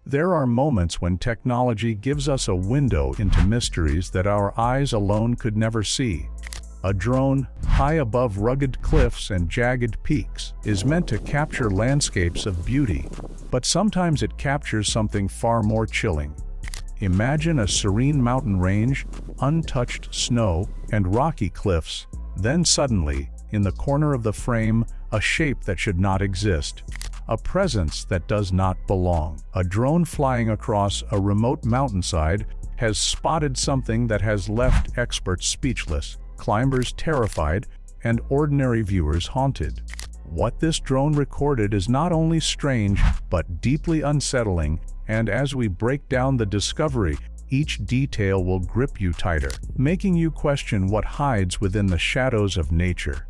There are moments when technology gives us a window into mysteries that our eyes alone could never see. A drone, high above rugged cliffs and jagged peaks, is meant to capture landscapes of beauty, but sometimes it captures something far more chilling. Imagine a serene mountain range, untouched snow, and rocky cliffs. Then suddenly, in the corner of the frame, a shape that should not exist. A presence that does not belong. A drone flying across a remote mountainside has spotted something that has left experts speechless, climbers terrified, and ordinary viewers haunted. What this drone recorded is not only strange, but deeply unsettling, and as we break down the discovery, each detail will grip you tighter, making you question what hides within the shadows of nature.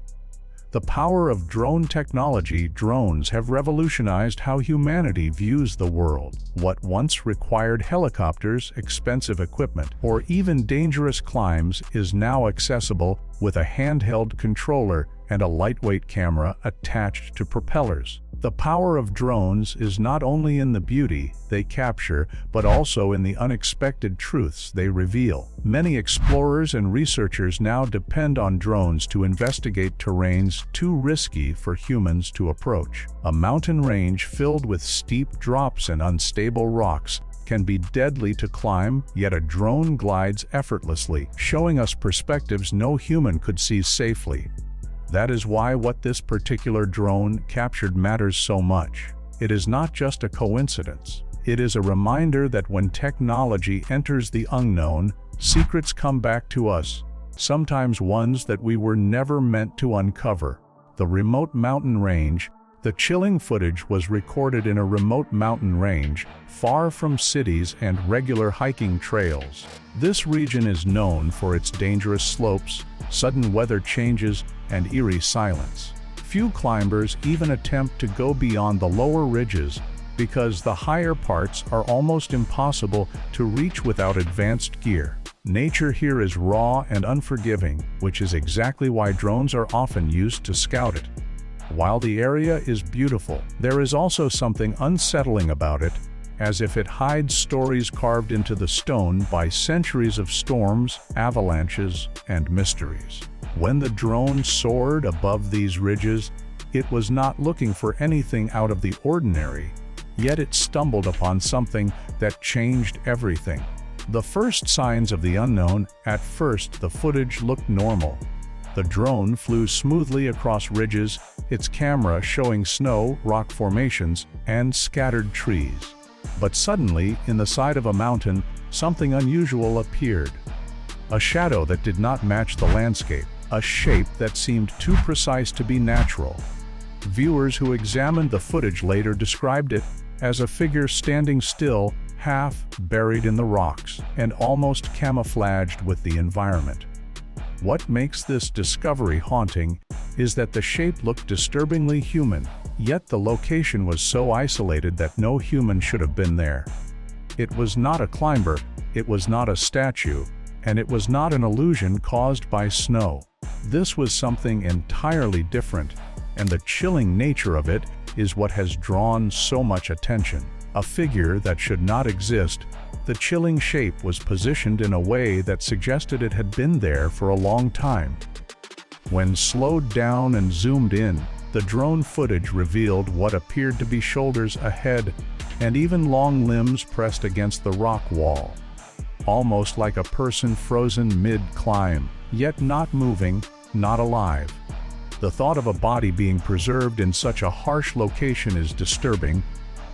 The power of drone technology. Drones have revolutionized how humanity views the world. What once required helicopters, expensive equipment, or even dangerous climbs is now accessible with a handheld controller and a lightweight camera attached to propellers. The power of drones is not only in the beauty they capture, but also in the unexpected truths they reveal. Many explorers and researchers now depend on drones to investigate terrains too risky for humans to approach. A mountain range filled with steep drops and unstable rocks can be deadly to climb, yet a drone glides effortlessly, showing us perspectives no human could see safely. That is why what this particular drone captured matters so much. It is not just a coincidence. It is a reminder that when technology enters the unknown, secrets come back to us, sometimes ones that we were never meant to uncover. The remote mountain range. The chilling footage was recorded in a remote mountain range, far from cities and regular hiking trails. This region is known for its dangerous slopes, sudden weather changes, and eerie silence. Few climbers even attempt to go beyond the lower ridges because the higher parts are almost impossible to reach without advanced gear. Nature here is raw and unforgiving, which is exactly why drones are often used to scout it. While the area is beautiful, there is also something unsettling about it, as if it hides stories carved into the stone by centuries of storms, avalanches, and mysteries. When the drone soared above these ridges, it was not looking for anything out of the ordinary, yet it stumbled upon something that changed everything. The first signs of the unknown. At first, the footage looked normal. The drone flew smoothly across ridges, its camera showing snow, rock formations, and scattered trees. But suddenly, in the side of a mountain, something unusual appeared. A shadow that did not match the landscape, a shape that seemed too precise to be natural. Viewers who examined the footage later described it as a figure standing still, half buried in the rocks, and almost camouflaged with the environment. What makes this discovery haunting is that the shape looked disturbingly human, yet the location was so isolated that no human should have been there. It was not a climber, it was not a statue, and it was not an illusion caused by snow. This was something entirely different, and the chilling nature of it is what has drawn so much attention. A figure that should not exist. The chilling shape was positioned in a way that suggested it had been there for a long time. When slowed down and zoomed in, the drone footage revealed what appeared to be shoulders ahead and even long limbs pressed against the rock wall. Almost like a person frozen mid-climb, yet not moving, not alive. The thought of a body being preserved in such a harsh location is disturbing,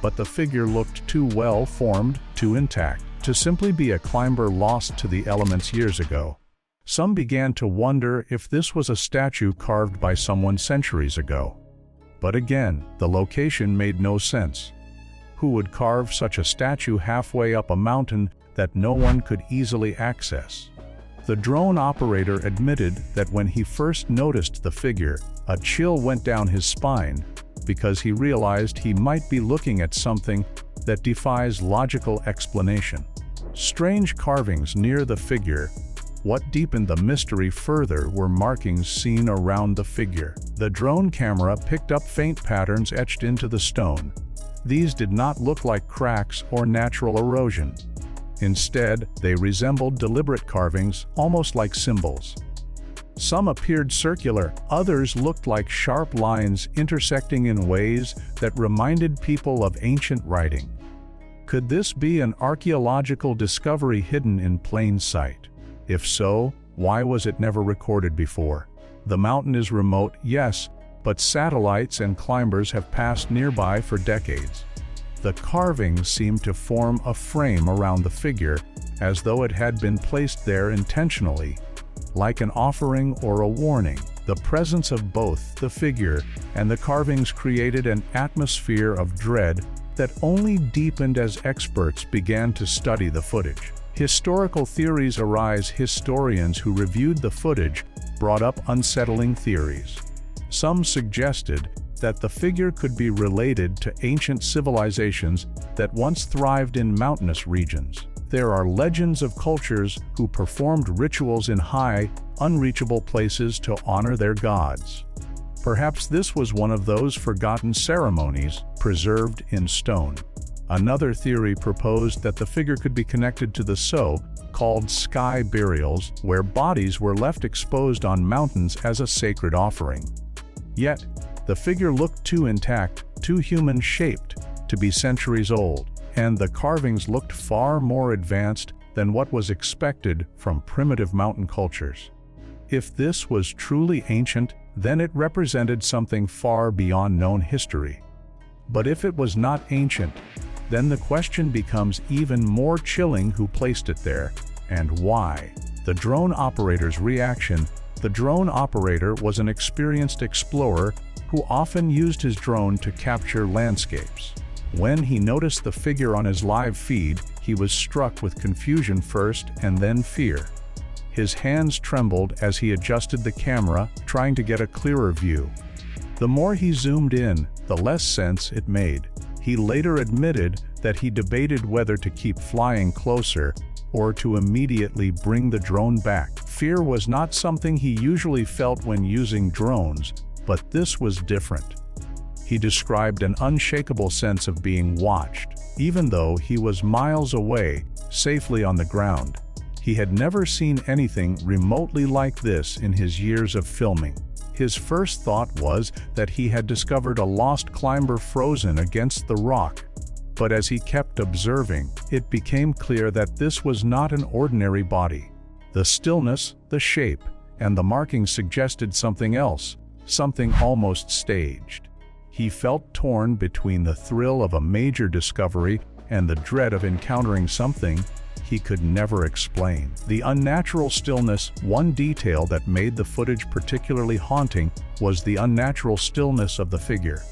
but the figure looked too well formed, too intact, to simply be a climber lost to the elements years ago. Some began to wonder if this was a statue carved by someone centuries ago. But again, the location made no sense. Who would carve such a statue halfway up a mountain that no one could easily access? The drone operator admitted that when he first noticed the figure, a chill went down his spine, because he realized he might be looking at something that defies logical explanation. Strange carvings near the figure. What deepened the mystery further were markings seen around the figure. The drone camera picked up faint patterns etched into the stone. These did not look like cracks or natural erosion. Instead, they resembled deliberate carvings, almost like symbols. Some appeared circular, others looked like sharp lines intersecting in ways that reminded people of ancient writing. Could this be an archaeological discovery hidden in plain sight? If so, why was it never recorded before? The mountain is remote, yes, but satellites and climbers have passed nearby for decades. The carvings seem to form a frame around the figure, as though it had been placed there intentionally, like an offering or a warning. The presence of both the figure and the carvings created an atmosphere of dread that only deepened as experts began to study the footage. Historical theories arise. Historians who reviewed the footage brought up unsettling theories. Some suggested that the figure could be related to ancient civilizations that once thrived in mountainous regions. There are legends of cultures who performed rituals in high, unreachable places to honor their gods. Perhaps this was one of those forgotten ceremonies preserved in stone. Another theory proposed that the figure could be connected to the so-called sky burials, where bodies were left exposed on mountains as a sacred offering. Yet, the figure looked too intact, too human-shaped, to be centuries old, and the carvings looked far more advanced than what was expected from primitive mountain cultures. If this was truly ancient, then it represented something far beyond known history. But if it was not ancient, then the question becomes even more chilling: who placed it there, and why? The drone operator's reaction. The drone operator was an experienced explorer who often used his drone to capture landscapes. When he noticed the figure on his live feed, he was struck with confusion first and then fear. His hands trembled as he adjusted the camera, trying to get a clearer view. The more he zoomed in, the less sense it made. He later admitted that he debated whether to keep flying closer or to immediately bring the drone back. Fear was not something he usually felt when using drones, but this was different. He described an unshakable sense of being watched, even though he was miles away, safely on the ground. He had never seen anything remotely like this in his years of filming. His first thought was that he had discovered a lost climber frozen against the rock. But as he kept observing, it became clear that this was not an ordinary body. The stillness, the shape, and the markings suggested something else, something almost staged. He felt torn between the thrill of a major discovery and the dread of encountering something he could never explain. The unnatural stillness. One detail that made the footage particularly haunting was the unnatural stillness of the figure.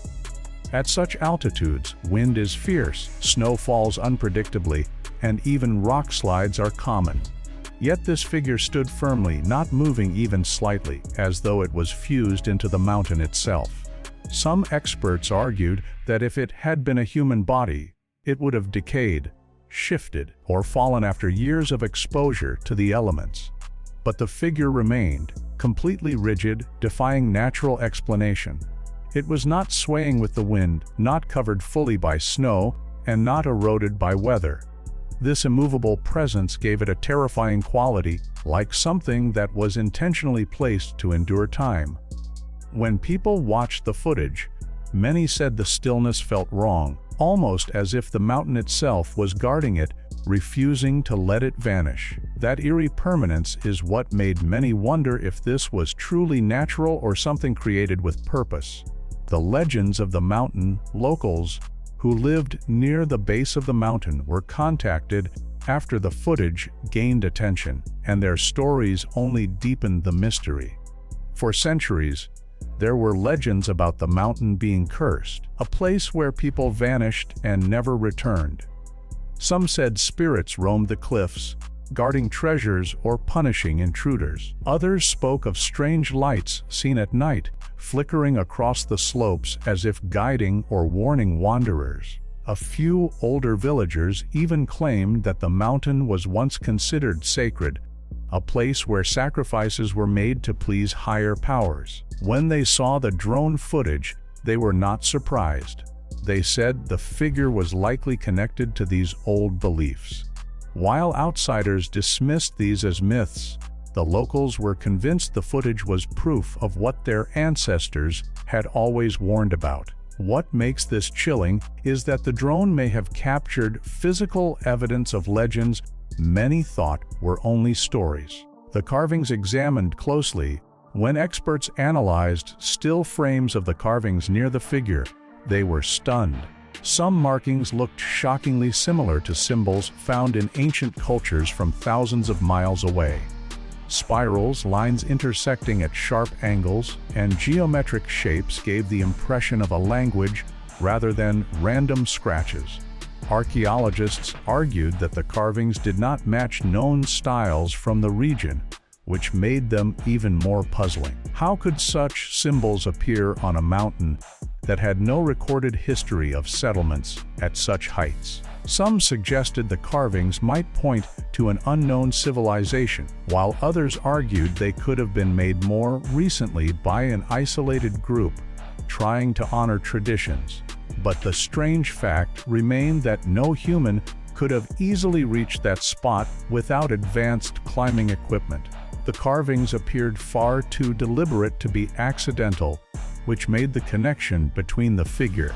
At such altitudes, wind is fierce, snow falls unpredictably, and even rock slides are common. Yet this figure stood firmly, not moving even slightly, as though it was fused into the mountain itself. Some experts argued that if it had been a human body, it would have decayed, shifted, or fallen after years of exposure to the elements. But the figure remained, completely rigid, defying natural explanation. It was not swaying with the wind, not covered fully by snow, and not eroded by weather. This immovable presence gave it a terrifying quality, like something that was intentionally placed to endure time. When people watched the footage, many said the stillness felt wrong, almost as if the mountain itself was guarding it, refusing to let it vanish. That eerie permanence is what made many wonder if this was truly natural or something created with purpose. The legends of the mountain. Locals who lived near the base of the mountain were contacted after the footage gained attention, and their stories only deepened the mystery. For centuries, there were legends about the mountain being cursed, a place where people vanished and never returned. Some said spirits roamed the cliffs, guarding treasures or punishing intruders. Others spoke of strange lights seen at night, flickering across the slopes as if guiding or warning wanderers. A few older villagers even claimed that the mountain was once considered sacred, a place where sacrifices were made to please higher powers. When they saw the drone footage, they were not surprised. They said the figure was likely connected to these old beliefs. While outsiders dismissed these as myths, the locals were convinced the footage was proof of what their ancestors had always warned about. What makes this chilling is that the drone may have captured physical evidence of legends many thought were only stories. The carvings examined closely, when experts analyzed still frames of the carvings near the figure, they were stunned. Some markings looked shockingly similar to symbols found in ancient cultures from thousands of miles away. Spirals, lines intersecting at sharp angles, and geometric shapes gave the impression of a language rather than random scratches. Archaeologists argued that the carvings did not match known styles from the region, which made them even more puzzling. How could such symbols appear on a mountain that had no recorded history of settlements at such heights? Some suggested the carvings might point to an unknown civilization, while others argued they could have been made more recently by an isolated group trying to honor traditions. But the strange fact remained that no human could have easily reached that spot without advanced climbing equipment. The carvings appeared far too deliberate to be accidental, which made the connection between the figure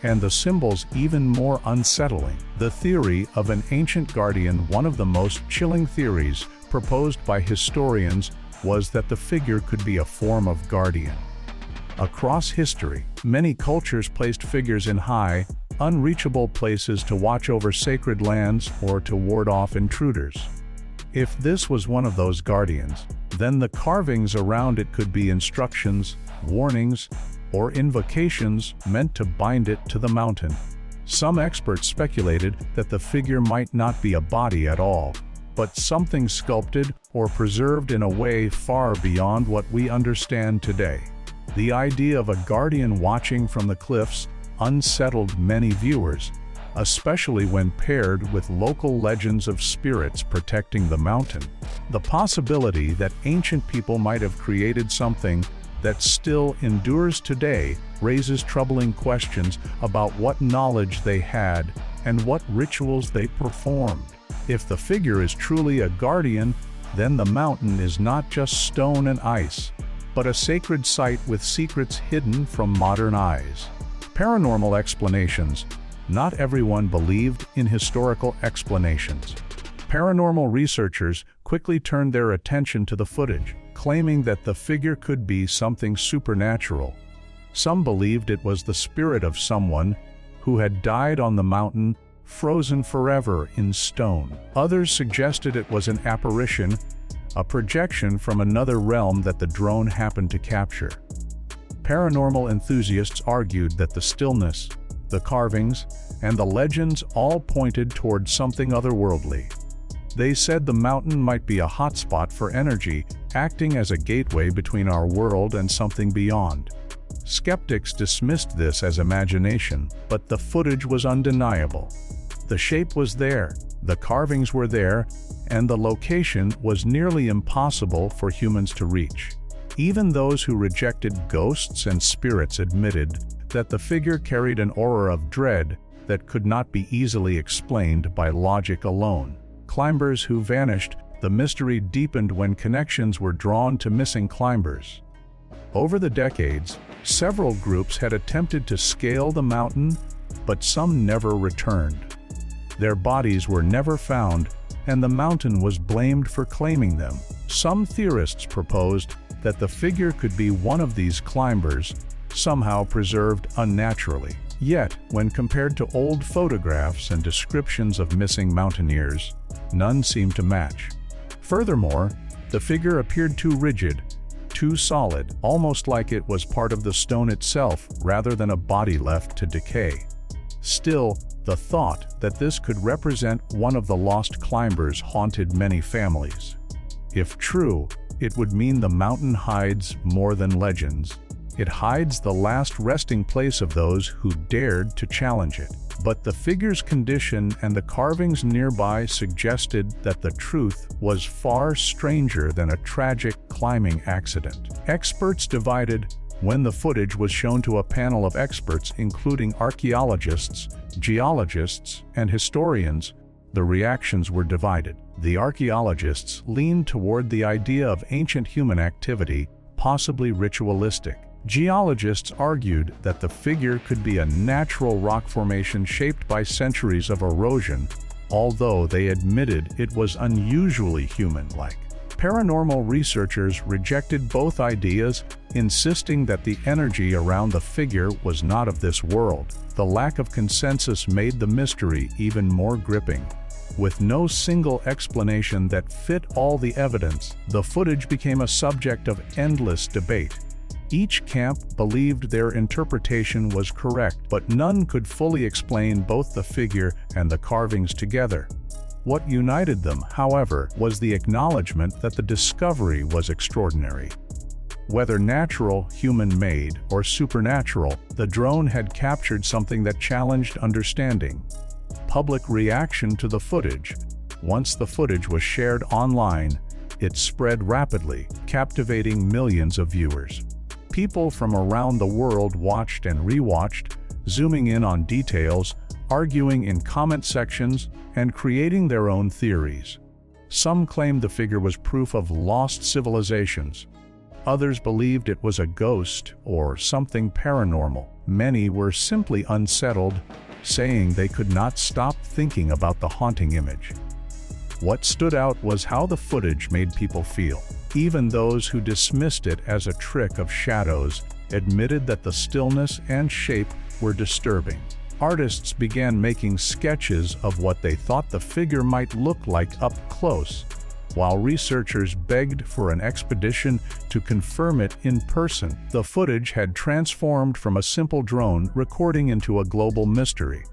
and the symbols even more unsettling. The theory of an ancient guardian, one of the most chilling theories proposed by historians, was that the figure could be a form of guardian. Across history, many cultures placed figures in high, unreachable places to watch over sacred lands or to ward off intruders. If this was one of those guardians, then the carvings around it could be instructions, warnings, or invocations meant to bind it to the mountain. Some experts speculated that the figure might not be a body at all, but something sculpted or preserved in a way far beyond what we understand today. The idea of a guardian watching from the cliffs unsettled many viewers, especially when paired with local legends of spirits protecting the mountain. The possibility that ancient people might have created something that still endures today raises troubling questions about what knowledge they had and what rituals they performed. If the figure is truly a guardian, then the mountain is not just stone and ice, but a sacred site with secrets hidden from modern eyes. Paranormal explanations. Not everyone believed in historical explanations. Paranormal researchers quickly turned their attention to the footage, claiming that the figure could be something supernatural. Some believed it was the spirit of someone who had died on the mountain, frozen forever in stone. Others suggested it was an apparition, a projection from another realm that the drone happened to capture. Paranormal enthusiasts argued that the stillness, the carvings, and the legends all pointed toward something otherworldly. They said the mountain might be a hotspot for energy, acting as a gateway between our world and something beyond. Skeptics dismissed this as imagination, but the footage was undeniable. The shape was there, the carvings were there, and the location was nearly impossible for humans to reach. Even those who rejected ghosts and spirits admitted that the figure carried an aura of dread that could not be easily explained by logic alone. Climbers who vanished, the mystery deepened when connections were drawn to missing climbers. Over the decades, several groups had attempted to scale the mountain, but some never returned. Their bodies were never found, and the mountain was blamed for claiming them. Some theorists proposed that the figure could be one of these climbers, somehow preserved unnaturally. Yet, when compared to old photographs and descriptions of missing mountaineers, none seemed to match. Furthermore, the figure appeared too rigid, too solid, almost like it was part of the stone itself rather than a body left to decay. Still, the thought that this could represent one of the lost climbers haunted many families. If true, it would mean the mountain hides more than legends. It hides the last resting place of those who dared to challenge it. But the figure's condition and the carvings nearby suggested that the truth was far stranger than a tragic climbing accident. Experts divided, When the footage was shown to a panel of experts including archaeologists, geologists, and historians, the reactions were divided. The archaeologists leaned toward the idea of ancient human activity, possibly ritualistic. Geologists argued that the figure could be a natural rock formation shaped by centuries of erosion, although they admitted it was unusually human-like. Paranormal researchers rejected both ideas, insisting that the energy around the figure was not of this world. The lack of consensus made the mystery even more gripping. With no single explanation that fit all the evidence, the footage became a subject of endless debate. Each camp believed their interpretation was correct, but none could fully explain both the figure and the carvings together. What united them, however, was the acknowledgement that the discovery was extraordinary. Whether natural, human-made, or supernatural, the drone had captured something that challenged understanding. Public reaction to the footage. Once the footage was shared online, it spread rapidly, captivating millions of viewers. People from around the world watched and rewatched, zooming in on details, arguing in comment sections, and creating their own theories. Some claimed the figure was proof of lost civilizations. Others believed it was a ghost or something paranormal. Many were simply unsettled, saying they could not stop thinking about the haunting image. What stood out was how the footage made people feel. Even those who dismissed it as a trick of shadows admitted that the stillness and shape were disturbing. Artists began making sketches of what they thought the figure might look like up close, while researchers begged for an expedition to confirm it in person. The footage had transformed from a simple drone recording into a global mystery.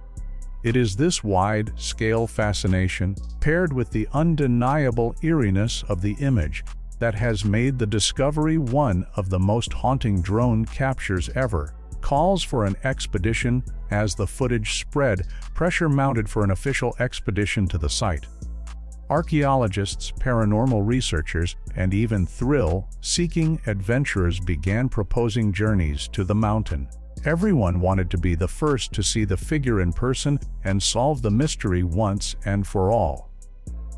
It is this wide-scale fascination, paired with the undeniable eeriness of the image, that has made the discovery one of the most haunting drone captures ever. Calls for an expedition. As the footage spread, pressure mounted for an official expedition to the site. Archaeologists, paranormal researchers, and even thrill-seeking adventurers began proposing journeys to the mountain. Everyone wanted to be the first to see the figure in person and solve the mystery once and for all.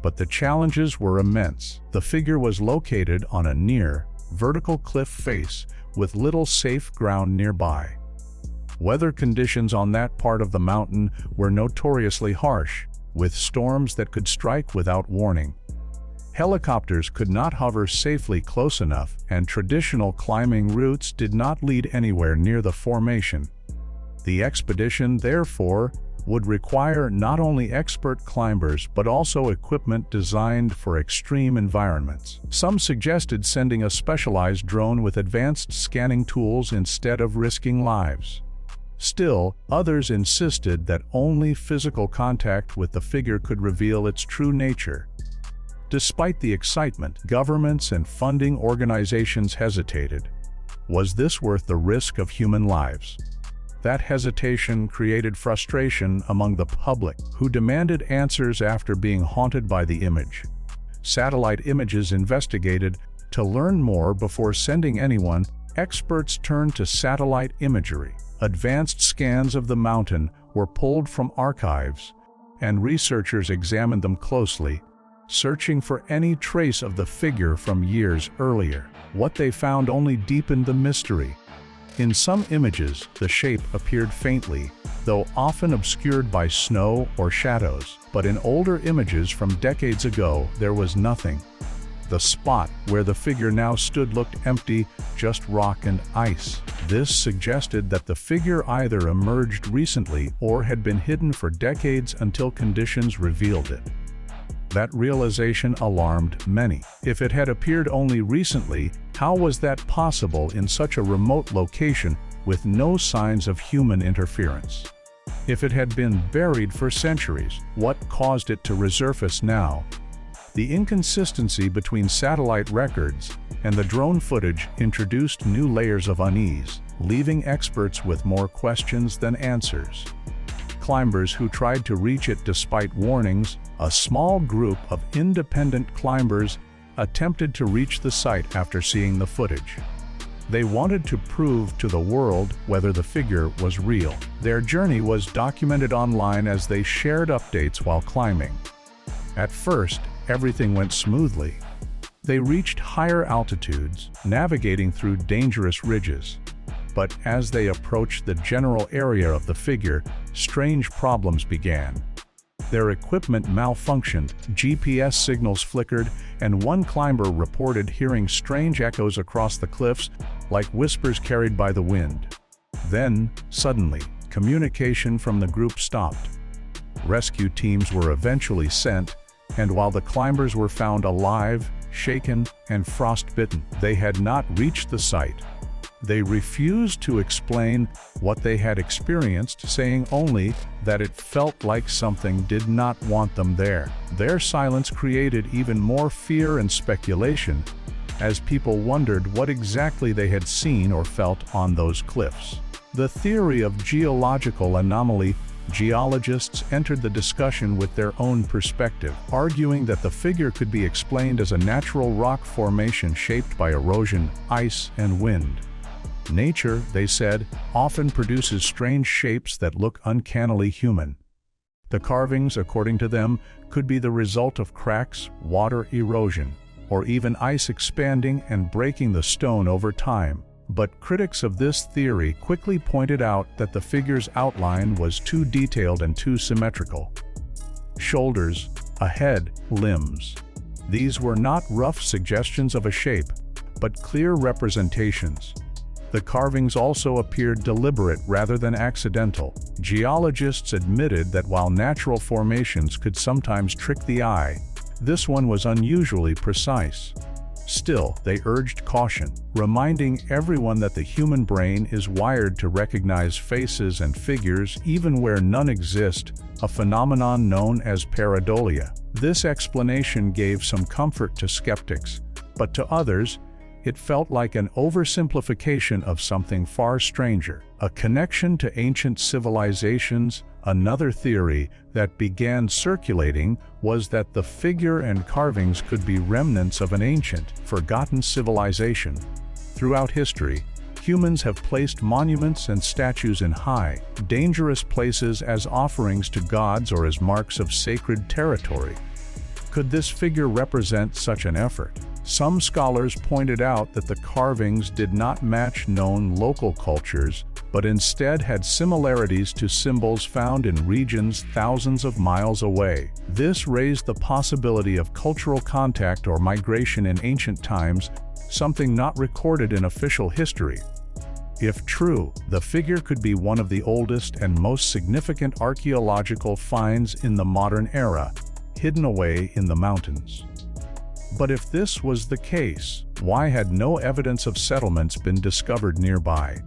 But the challenges were immense. The figure was located on a near, vertical cliff face with little safe ground nearby. Weather conditions on that part of the mountain were notoriously harsh, with storms that could strike without warning. Helicopters could not hover safely close enough, and traditional climbing routes did not lead anywhere near the formation. The expedition, therefore, would require not only expert climbers but also equipment designed for extreme environments. Some suggested sending a specialized drone with advanced scanning tools instead of risking lives. Still, others insisted that only physical contact with the figure could reveal its true nature. Despite the excitement, governments and funding organizations hesitated. Was this worth the risk of human lives? That hesitation created frustration among the public, who demanded answers after being haunted by the image. Satellite images investigated. To learn more before sending anyone, experts turned to satellite imagery. Advanced scans of the mountain were pulled from archives, and researchers examined them closely, searching for any trace of the figure from years earlier. What they found only deepened the mystery. In some images, the shape appeared faintly, though often obscured by snow or shadows. But in older images from decades ago, there was nothing. The spot where the figure now stood looked empty, just rock and ice. This suggested that the figure either emerged recently or had been hidden for decades until conditions revealed it. That realization alarmed many. If it had appeared only recently, how was that possible in such a remote location with no signs of human interference? If it had been buried for centuries, what caused it to resurface now? The inconsistency between satellite records and the drone footage introduced new layers of unease, leaving experts with more questions than answers. Climbers who tried to reach it despite warnings. A small group of independent climbers attempted to reach the site after seeing the footage. They wanted to prove to the world whether the figure was real. Their journey was documented online as they shared updates while climbing. At first, everything went smoothly. They reached higher altitudes, navigating through dangerous ridges. But as they approached the general area of the figure, strange problems began. Their equipment malfunctioned, GPS signals flickered, and one climber reported hearing strange echoes across the cliffs, like whispers carried by the wind. Then, suddenly, communication from the group stopped. Rescue teams were eventually sent, and while the climbers were found alive, shaken, and frostbitten, they had not reached the site. They refused to explain what they had experienced, saying only that it felt like something did not want them there. Their silence created even more fear and speculation, as people wondered what exactly they had seen or felt on those cliffs. The theory of geological anomaly. Geologists entered the discussion with their own perspective, arguing that the figure could be explained as a natural rock formation shaped by erosion, ice, and wind. Nature, they said, often produces strange shapes that look uncannily human. The carvings, according to them, could be the result of cracks, water erosion, or even ice expanding and breaking the stone over time. But critics of this theory quickly pointed out that the figure's outline was too detailed and too symmetrical. Shoulders, a head, limbs. These were not rough suggestions of a shape, but clear representations. The carvings also appeared deliberate rather than accidental. Geologists admitted that while natural formations could sometimes trick the eye, this one was unusually precise. Still, they urged caution, reminding everyone that the human brain is wired to recognize faces and figures even where none exist, a phenomenon known as pareidolia. This explanation gave some comfort to skeptics, but to others, it felt like an oversimplification of something far stranger, a connection to ancient civilizations. Another theory that began circulating was that the figure and carvings could be remnants of an ancient, forgotten civilization. Throughout history, humans have placed monuments and statues in high, dangerous places as offerings to gods or as marks of sacred territory. Could this figure represent such an effort? Some scholars pointed out that the carvings did not match known local cultures, but instead had similarities to symbols found in regions thousands of miles away. This raised the possibility of cultural contact or migration in ancient times, something not recorded in official history. If true, the figure could be one of the oldest and most significant archaeological finds in the modern era, hidden away in the mountains. But if this was the case, why had no evidence of settlements been discovered nearby?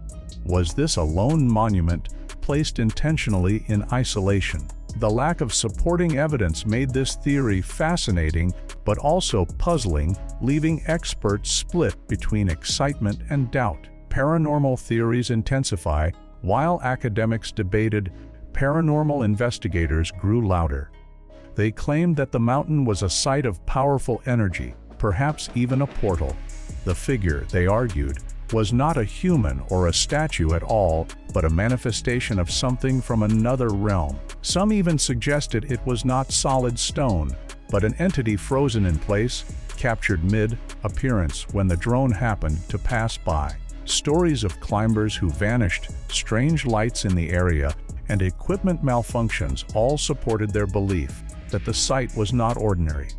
Was this a lone monument, placed intentionally in isolation? The lack of supporting evidence made this theory fascinating, but also puzzling, leaving experts split between excitement and doubt. Paranormal theories intensify. While academics debated, paranormal investigators grew louder. They claimed that the mountain was a site of powerful energy, perhaps even a portal. The figure, they argued, was not a human or a statue at all, but a manifestation of something from another realm. Some even suggested it was not solid stone, but an entity frozen in place, captured mid-appearance when the drone happened to pass by. Stories of climbers who vanished, strange lights in the area, and equipment malfunctions all supported their belief that the site was not ordinary.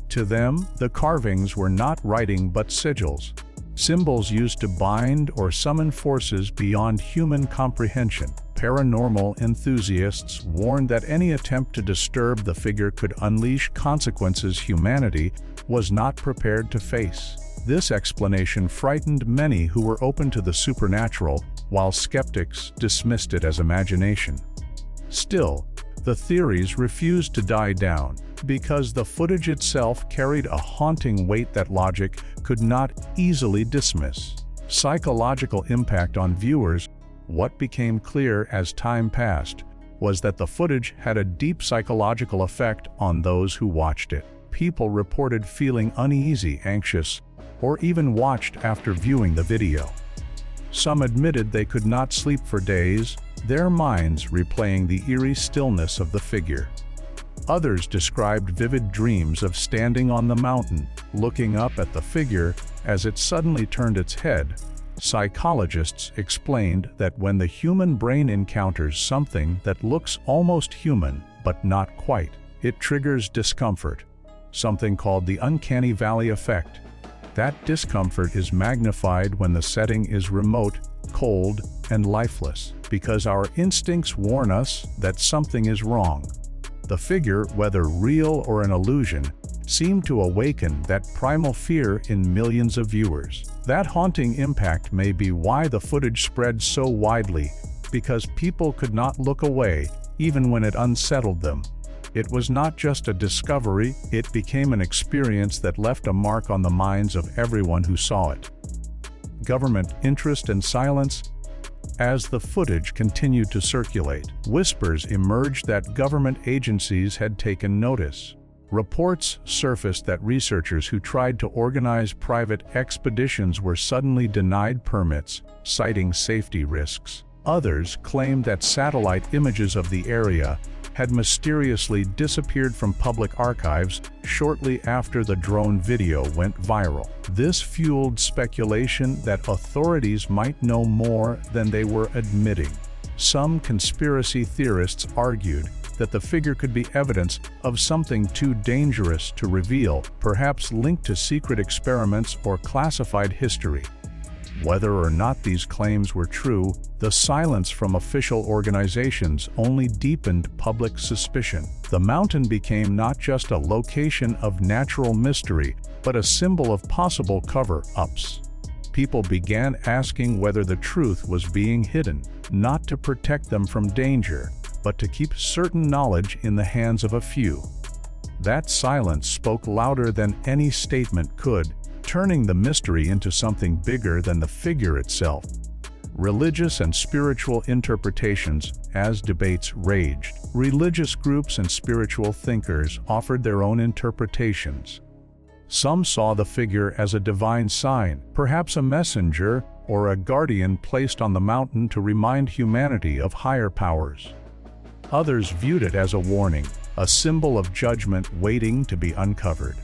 To them, the carvings were not writing but sigils, symbols used to bind or summon forces beyond human comprehension. Paranormal enthusiasts warned that any attempt to disturb the figure could unleash consequences humanity was not prepared to face. This explanation frightened many who were open to the supernatural, while skeptics dismissed it as imagination. Still, the theories refused to die down, because the footage itself carried a haunting weight that logic could not easily dismiss. Psychological impact on viewers. What became clear as time passed was that the footage had a deep psychological effect on those who watched it. People reported feeling uneasy, anxious, or even watched after viewing the video. Some admitted they could not sleep for days, their minds replaying the eerie stillness of the figure. Others described vivid dreams of standing on the mountain, looking up at the figure as it suddenly turned its head. Psychologists explained that when the human brain encounters something that looks almost human, but not quite, it triggers discomfort, something called the uncanny valley effect. That discomfort is magnified when the setting is remote, cold, and lifeless, because our instincts warn us that something is wrong. The figure, whether real or an illusion, seemed to awaken that primal fear in millions of viewers. That haunting impact may be why the footage spread so widely, because people could not look away, even when it unsettled them. It was not just a discovery, it became an experience that left a mark on the minds of everyone who saw it. Government interest and silence. As the footage continued to circulate, whispers emerged that government agencies had taken notice. Reports surfaced that researchers who tried to organize private expeditions were suddenly denied permits, citing safety risks. Others claimed that satellite images of the area had mysteriously disappeared from public archives shortly after the drone video went viral. This fueled speculation that authorities might know more than they were admitting. Some conspiracy theorists argued that the figure could be evidence of something too dangerous to reveal, perhaps linked to secret experiments or classified history. Whether or not these claims were true, the silence from official organizations only deepened public suspicion. The mountain became not just a location of natural mystery, but a symbol of possible cover-ups. People began asking whether the truth was being hidden, not to protect them from danger, but to keep certain knowledge in the hands of a few. That silence spoke louder than any statement could, turning the mystery into something bigger than the figure itself. Religious and spiritual interpretations. As debates raged, religious groups and spiritual thinkers offered their own interpretations. Some saw the figure as a divine sign, perhaps a messenger or a guardian placed on the mountain to remind humanity of higher powers. Others viewed it as a warning, a symbol of judgment waiting to be uncovered.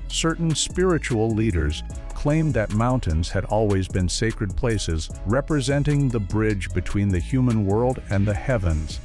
Certain spiritual leaders claimed that mountains had always been sacred places, representing the bridge between the human world and the heavens.